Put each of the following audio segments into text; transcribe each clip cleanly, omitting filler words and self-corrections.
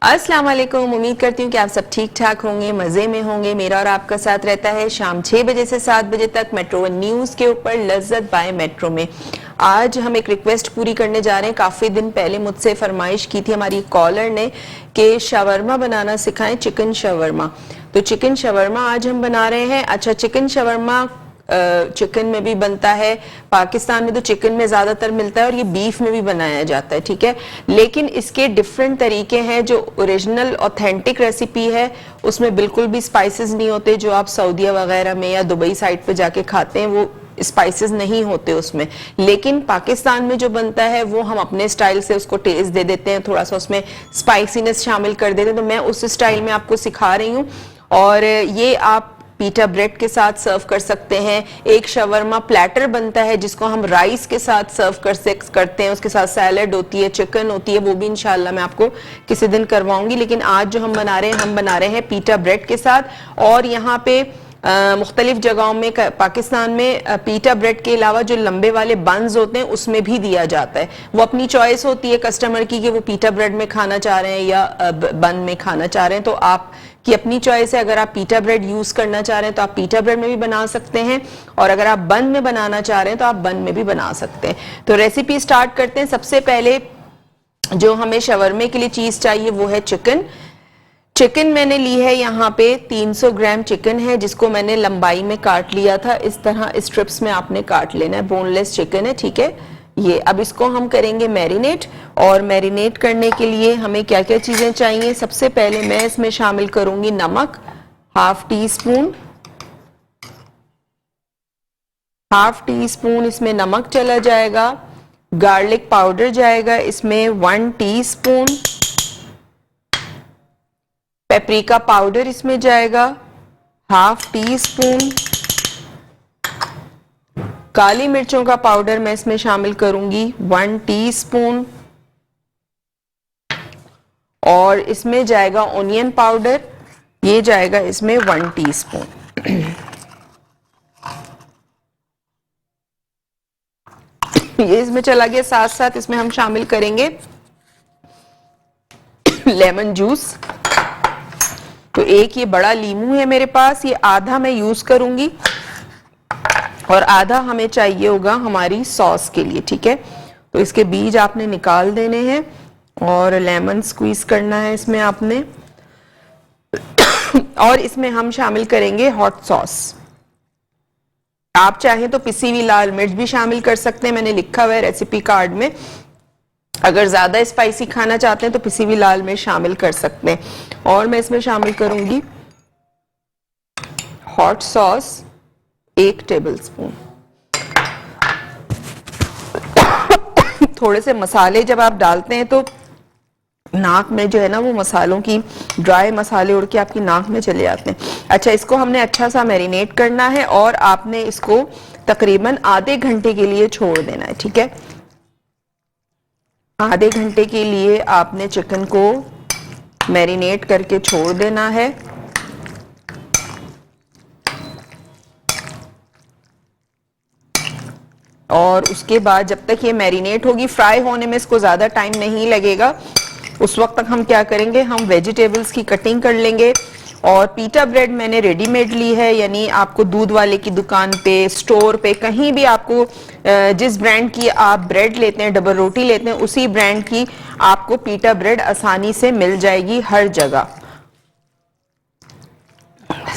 अस्सलाम वालेकुम। उम्मीद करती हूँ कि आप सब ठीक ठाक होंगे, मज़े में होंगे। मेरा और आपका साथ रहता है शाम 6 बजे से 7 बजे तक मेट्रो वन न्यूज़ के ऊपर लज्जत बाय मेट्रो में। आज हम एक रिक्वेस्ट पूरी करने जा रहे हैं। काफ़ी दिन पहले मुझसे फरमाइश की थी हमारी कॉलर ने कि शवरमा बनाना सिखाएं, चिकन शवरमा। तो चिकन शवरमा आज हम बना रहे हैं। अच्छा, चिकन शवरमा चिकन में भी बनता है, पाकिस्तान में तो चिकन में ज़्यादातर मिलता है और ये बीफ में भी बनाया जाता है, ठीक है। लेकिन इसके डिफरेंट तरीके हैं। जो ओरिजिनल ऑथेंटिक रेसिपी है उसमें बिल्कुल भी स्पाइसेस नहीं होते। जो आप सऊदीया वगैरह में या दुबई साइड पे जाके खाते हैं वो स्पाइसेस नहीं होते उसमें। लेकिन पाकिस्तान में जो बनता है वो हम अपने स्टाइल से उसको टेस्ट दे देते हैं, थोड़ा सा उसमें स्पाइसीनेस शामिल कर देते हैं। तो मैं उस स्टाइल में आपको सिखा रही हूँ और ये आप पीटा ब्रेड के साथ सर्व कर सकते हैं। एक शवरमा प्लेटर बनता है जिसको हम राइस के साथ सर्व करते हैं। उसके साथ सैलड होती है, चिकन होती है, वो भी इंशाल्लाह मैं आपको किसी दिन करवाऊंगी। लेकिन आज जो हम बना रहे हैं पीटा ब्रेड के साथ। और यहाँ पे मुख्तलिफ जगहों में पाकिस्तान में पीटा ब्रेड के अलावा जो लंबे वाले बन्स होते हैं उसमें भी दिया जाता है। वो अपनी चॉइस होती है कस्टमर की कि वो पीटा ब्रेड में खाना चाह रहे हैं या बन में खाना चाह रहे हैं। तो आप की अपनी चॉइस है। अगर आप पीटा ब्रेड यूज करना चाह रहे हैं तो आप पीटा ब्रेड में भी बना सकते हैं, और अगर आप बन में बनाना चाह रहे हैं तो आप बन में भी बना सकते हैं। तो रेसिपी स्टार्ट करते हैं। सबसे पहले जो हमें शवरमे के लिए चीज चाहिए वो है चिकन। चिकन मैंने ली है यहाँ पे 300 ग्राम चिकन है, जिसको मैंने लंबाई में काट लिया था। इस तरह स्ट्रिप्स में आपने काट लेना है। बोनलेस चिकन है, ठीक है। ये अब इसको हम करेंगे मैरिनेट। और मैरिनेट करने के लिए हमें क्या क्या चीजें चाहिए। सबसे पहले मैं इसमें शामिल करूंगी नमक, हाफ टी स्पून इसमें नमक चला जाएगा। गार्लिक पाउडर जाएगा इसमें 1 टीस्पून। पेपरिका पाउडर इसमें जाएगा हाफ टी स्पून। काली मिर्चों का पाउडर मैं इसमें शामिल करूंगी 1 टीस्पून। और इसमें जाएगा ओनियन पाउडर, ये जाएगा इसमें 1 टीस्पून। ये इसमें चला गया। साथ साथ इसमें हम शामिल करेंगे लेमन जूस। तो एक ये बड़ा लीमू है मेरे पास, ये आधा मैं यूज करूंगी और आधा हमें चाहिए होगा हमारी सॉस के लिए, ठीक है। तो इसके बीज आपने निकाल देने हैं और लेमन स्क्वीज करना है इसमें आपने। और इसमें हम शामिल करेंगे हॉट सॉस। आप चाहें तो पिसी हुई लाल मिर्च भी शामिल कर सकते हैं, मैंने लिखा हुआ है रेसिपी कार्ड में। अगर ज्यादा स्पाइसी खाना चाहते हैं तो पिसी हुई लाल मिर्च शामिल कर सकते हैं। और मैं इसमें शामिल करूंगी हॉट सॉस 1 टेबलस्पून। थोड़े से मसाले जब आप डालते हैं तो नाक में जो है ना वो मसालों की ड्राई मसाले उड़ के आपकी नाक में चले आते हैं। अच्छा, इसको हमने अच्छा सा मैरिनेट करना है और आपने इसको तकरीबन आधे घंटे के लिए छोड़ देना है, ठीक है। आधे घंटे के लिए आपने चिकन को मैरिनेट करके छोड़ देना है। और उसके बाद जब तक ये मैरिनेट होगी, फ्राई होने में इसको ज्यादा टाइम नहीं लगेगा, उस वक्त तक हम क्या करेंगे, हम वेजिटेबल्स की कटिंग कर लेंगे। और पीटा ब्रेड मैंने रेडीमेड ली है, यानी आपको दूध वाले की दुकान पे, स्टोर पे, कहीं भी आपको जिस ब्रांड की आप ब्रेड लेते हैं, डबल रोटी लेते हैं, उसी ब्रांड की आपको पीटा ब्रेड आसानी से मिल जाएगी हर जगह।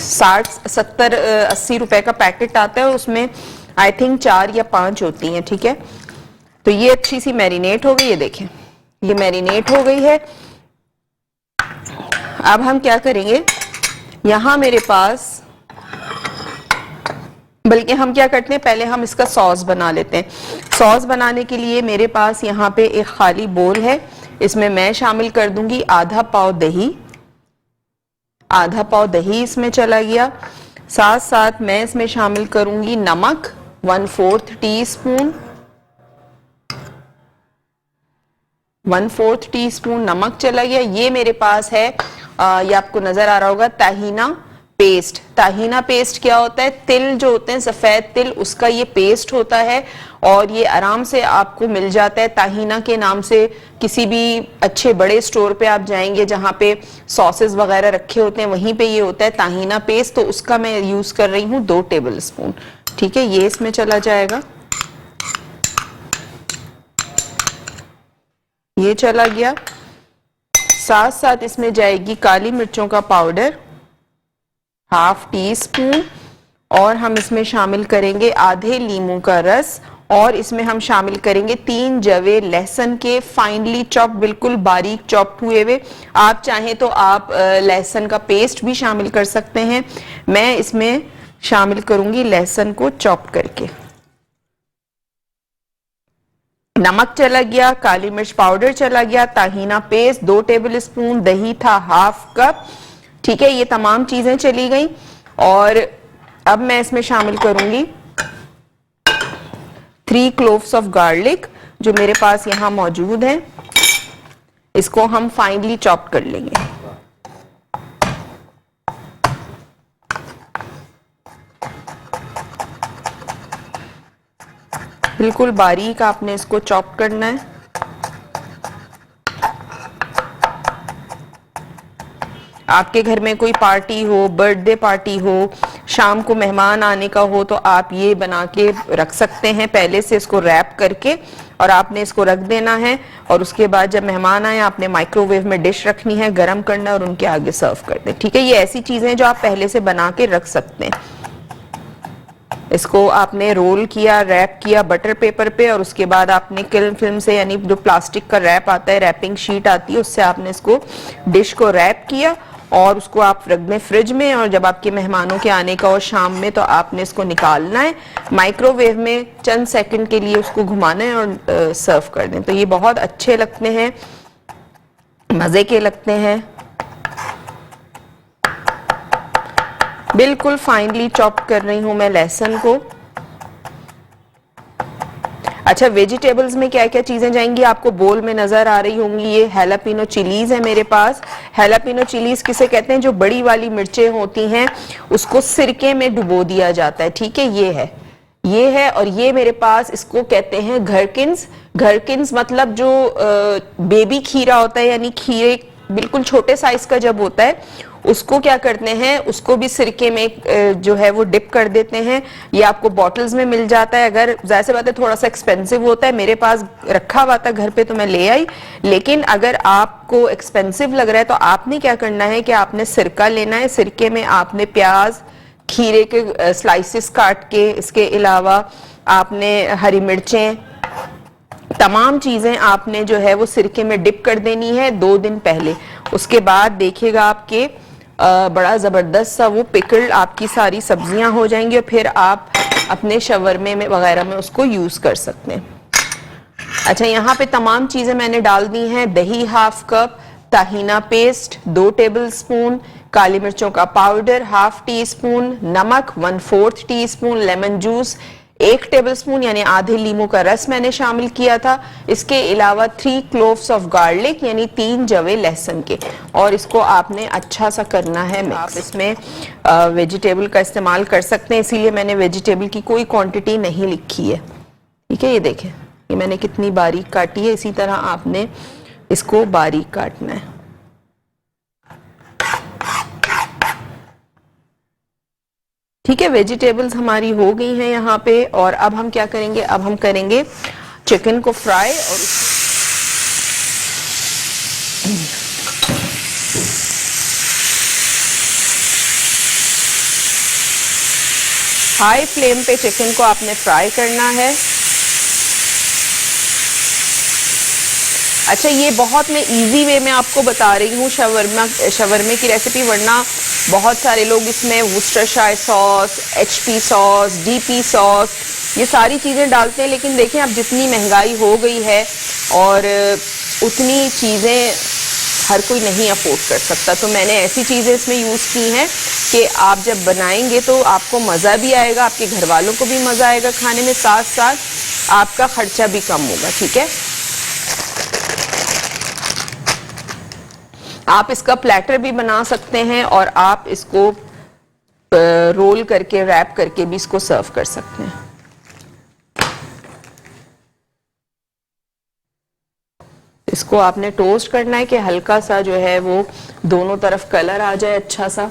60, 70, 80 रुपए का पैकेट आता है, उसमें आई थिंक 4 या 5 होती हैं, ठीक है। तो ये अच्छी सी मैरिनेट हो गई, ये देखें ये मैरिनेट हो गई है। अब हम क्या करेंगे, यहां मेरे पास, बल्कि हम क्या करते हैं पहले हम इसका सॉस बना लेते हैं। सॉस बनाने के लिए मेरे पास यहाँ पे एक खाली बोल है, इसमें मैं शामिल कर दूंगी आधा पाव दही। आधा पाव दही इसमें चला गया। साथ साथ मैं इसमें शामिल करूंगी नमक 1/4 टीस्पून। 1/4 टीस्पून नमक चला गया। ये मेरे पास है, ये आपको नजर आ रहा होगा, ताहीना पेस्ट। ताहीना पेस्ट क्या होता है, तिल जो होते हैं सफेद तिल, उसका ये पेस्ट होता है। और ये आराम से आपको मिल जाता है ताहीना के नाम से। किसी भी अच्छे बड़े स्टोर पे आप जाएंगे जहां पे सॉसेस वगैरह रखे होते हैं, वहीं पे ये होता है ताहीना पेस्ट। तो उसका मैं यूज कर रही हूँ 2 टेबल स्पून। ठीक है, ये इसमें चला जाएगा, ये चला गया। साथ साथ इसमें जाएगी काली मिर्चों का पाउडर ½ टीस्पून, और हम इसमें शामिल करेंगे आधे लीमू का रस, और इसमें हम शामिल करेंगे 3 जवे लहसुन के फाइनली चॉप, बिल्कुल बारीक चॉप हुए हुए। आप चाहें तो आप लहसुन का पेस्ट भी शामिल कर सकते हैं। मैं इसमें शामिल करूंगी लहसुन को चॉप करके। नमक चला गया, काली मिर्च पाउडर चला गया, ताहीना पेस्ट 2 टेबल स्पून, दही था ½ कप। ठीक है, ये तमाम चीजें चली गई। और अब मैं इसमें शामिल करूंगी 3 क्लोव्स ऑफ गार्लिक, जो मेरे पास यहां मौजूद हैं। इसको हम फाइनली चॉप कर लेंगे। बिल्कुल बारीक आपने इसको चॉप करना है। आपके घर में कोई पार्टी हो, बर्थडे पार्टी हो, शाम को मेहमान आने का हो, तो आप ये बना के रख सकते हैं पहले से, इसको रैप करके, और आपने इसको रख देना है। और उसके बाद जब मेहमान आए आपने माइक्रोवेव में डिश रखनी है, गरम करना है और उनके आगे सर्व कर दें। ठीक है, ये ऐसी चीजें जो आप पहले से बना के रख सकते हैं। इसको आपने रोल किया, रैप किया बटर पेपर पे, और उसके बाद आपने किल्न फिल्म से, यानी जो प्लास्टिक का रैप आता है, रैपिंग शीट आती है, उससे आपने इसको डिश को रैप किया और उसको आप रख दें फ्रिज में। और जब आपके मेहमानों के आने का हो शाम में, तो आपने इसको निकालना है, माइक्रोवेव में चंद सेकंड के लिए उसको घुमाना है और सर्व कर दें। तो ये बहुत अच्छे लगते हैं, मजे के लगते हैं। बिल्कुल फाइनली चॉप कर रही हूं मैं लहसुन को। अच्छा, वेजिटेबल्स में क्या क्या चीजें जाएंगी आपको बोल में नजर आ रही होंगी। ये हैलापिनो चिलीज है मेरे पास। हैलापिनो चिलीज किसे कहते हैं? जो बड़ी वाली मिर्चें होती हैं उसको सिरके में डुबो दिया जाता है। ठीक है, ये है। और ये मेरे पास, इसको कहते हैं घरकिन्स। घरकिन्स मतलब जो बेबी खीरा होता है, यानी खीरे बिल्कुल छोटे साइज का जब होता है, उसको क्या करते हैं, उसको भी सिरके में जो है वो डिप कर देते हैं। ये आपको बॉटल्स में मिल जाता है। अगर जाहिर सी बात है थोड़ा सा एक्सपेंसिव होता है, मेरे पास रखा हुआ था घर पे तो मैं ले आई। लेकिन अगर आपको एक्सपेंसिव लग रहा है तो आपने क्या करना है कि आपने सिरका लेना है। सिरके में आपने प्याज, खीरे के स्लाइसिस काट के, इसके अलावा आपने हरी मिर्चें, तमाम चीजें आपने जो है वो सिरके में डिप कर देनी है 2 दिन पहले। उसके बाद देखिएगा आपके बड़ा जबरदस्त सा वो पिकल, आपकी सारी सब्जियां हो जाएंगी और फिर आप अपने शवरमे में वगैरह में उसको यूज कर सकते हैं। अच्छा, यहाँ पे तमाम चीजें मैंने डाल दी हैं। दही ½ कप, ताहीना पेस्ट 2 टेबल स्पून, काली मिर्चों का पाउडर ½ टीस्पून, नमक 1/4 teaspoon, lemon juice 1 table spoon यानी आधे लीमू का रस मैंने शामिल किया था। इसके अलावा 3 क्लोव्स ऑफ गार्लिक यानी 3 जवे लहसुन के, और इसको आपने अच्छा सा करना है मिक्स। आप इसमें वेजिटेबल का इस्तेमाल कर सकते हैं, इसीलिए मैंने वेजिटेबल की कोई क्वांटिटी नहीं लिखी है। ठीक है, ये देखें ये मैंने कितनी बारीक काटी है। इसी तरह आपने इसको बारीक काटना है। ठीक है, वेजिटेबल्स हमारी हो गई हैं यहाँ पे। और अब हम क्या करेंगे, अब हम करेंगे चिकन को फ्राई। और हाई फ्लेम पे चिकन को आपने फ्राई करना है। अच्छा, ये बहुत मैं इजी वे में आपको बता रही हूँ शवरमे की रेसिपी, वरना बहुत सारे लोग इसमें Worcestershire sauce, HP sauce, DP sauce, ये सारी चीज़ें डालते हैं। लेकिन देखें अब जितनी महंगाई हो गई है और उतनी चीज़ें हर कोई नहीं अफोर्ड कर सकता, तो मैंने ऐसी चीज़ें इसमें यूज़ की हैं कि आप जब बनाएंगे तो आपको मज़ा भी आएगा, आपके घर वालों को भी मज़ा आएगा खाने में, साथ साथ आपका खर्चा भी कम होगा। ठीक है, आप इसका प्लेटर भी बना सकते हैं और आप इसको रोल करके, रैप करके भी इसको सर्व कर सकते हैं। इसको आपने टोस्ट करना है कि हल्का सा जो है वो दोनों तरफ कलर आ जाए अच्छा सा।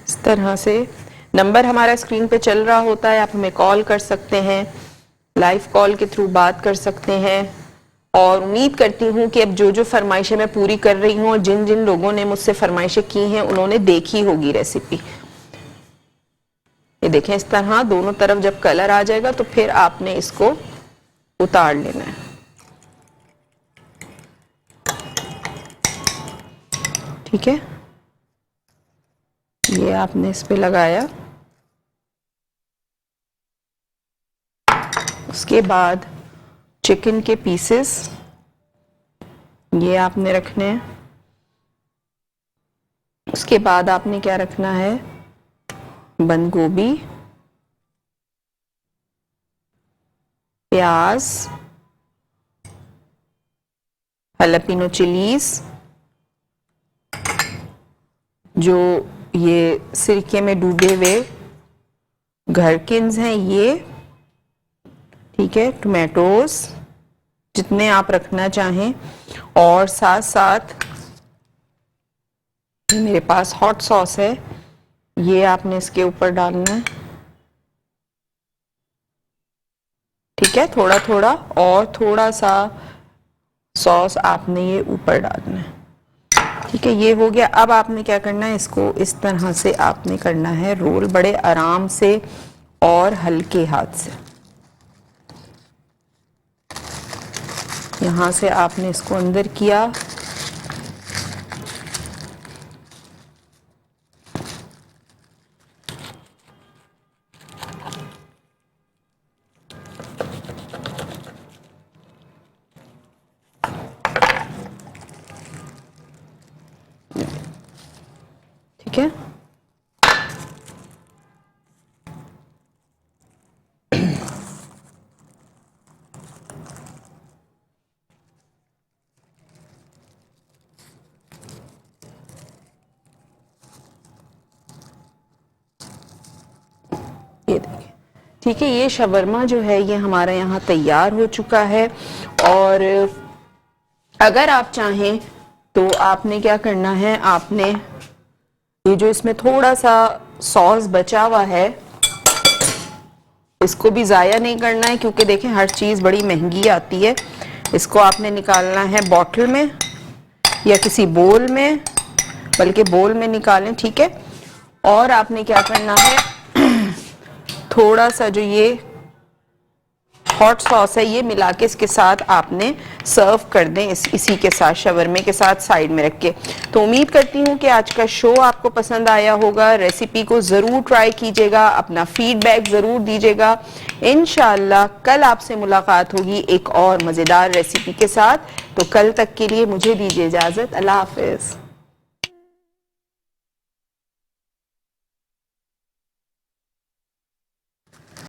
इस तरह से नंबर हमारा स्क्रीन पे चल रहा होता है, आप हमें कॉल कर सकते हैं, लाइव कॉल के थ्रू बात कर सकते हैं। और उम्मीद करती हूँ कि अब जो जो फरमाइशें मैं पूरी कर रही हूँ और जिन जिन लोगों ने मुझसे फरमाइशें की हैं उन्होंने देखी होगी रेसिपी। ये देखें, इस तरह दोनों तरफ जब कलर आ जाएगा तो फिर आपने इसको उतार लेना है। ठीक है, ये आपने इस पे लगाया। उसके बाद चिकन के पीसेस ये आपने रखने हैं। उसके बाद आपने क्या रखना है, बंद गोभी, प्याज, हालापिनो चिलीज, जो ये सिरके में डूबे हुए घरकिन्स हैं ये, ठीक है, टोमेटोज जितने आप रखना चाहें। और साथ साथ मेरे पास हॉट सॉस है, ये आपने इसके ऊपर डालना है। ठीक है, थोड़ा थोड़ा और थोड़ा सा सॉस आपने ये ऊपर डालना है। ठीक है, ये हो गया। अब आपने क्या करना है, इसको इस तरह से आपने करना है रोल, बड़े आराम से और हल्के हाथ से। यहां से आपने इसको अंदर किया, ठीक है। ये देखिए, ठीक है, ये शवरमा जो है ये हमारा यहाँ तैयार हो चुका है। और अगर आप चाहें तो आपने क्या करना है, आपने ये जो इसमें थोड़ा सा सॉस बचा हुआ है इसको भी ज़ाया नहीं करना है, क्योंकि देखें हर चीज़ बड़ी महंगी आती है। इसको आपने निकालना है बॉटल में या किसी बोल में, बल्कि बोल में निकालें, ठीक है। और आपने क्या करना है, थोड़ा सा जो ये हॉट सॉस है ये मिला के इसके साथ आपने सर्व कर दें, इसी के साथ शवरमे के साथ साइड में रख के। तो उम्मीद करती हूँ कि आज का शो आपको पसंद आया होगा। रेसिपी को ज़रूर ट्राई कीजिएगा, अपना फीडबैक ज़रूर दीजिएगा। इंशाअल्लाह कल आपसे मुलाकात होगी एक और मज़ेदार रेसिपी के साथ। तो कल तक के लिए मुझे दीजिए इजाज़त। अल्लाह हाफ़िज़।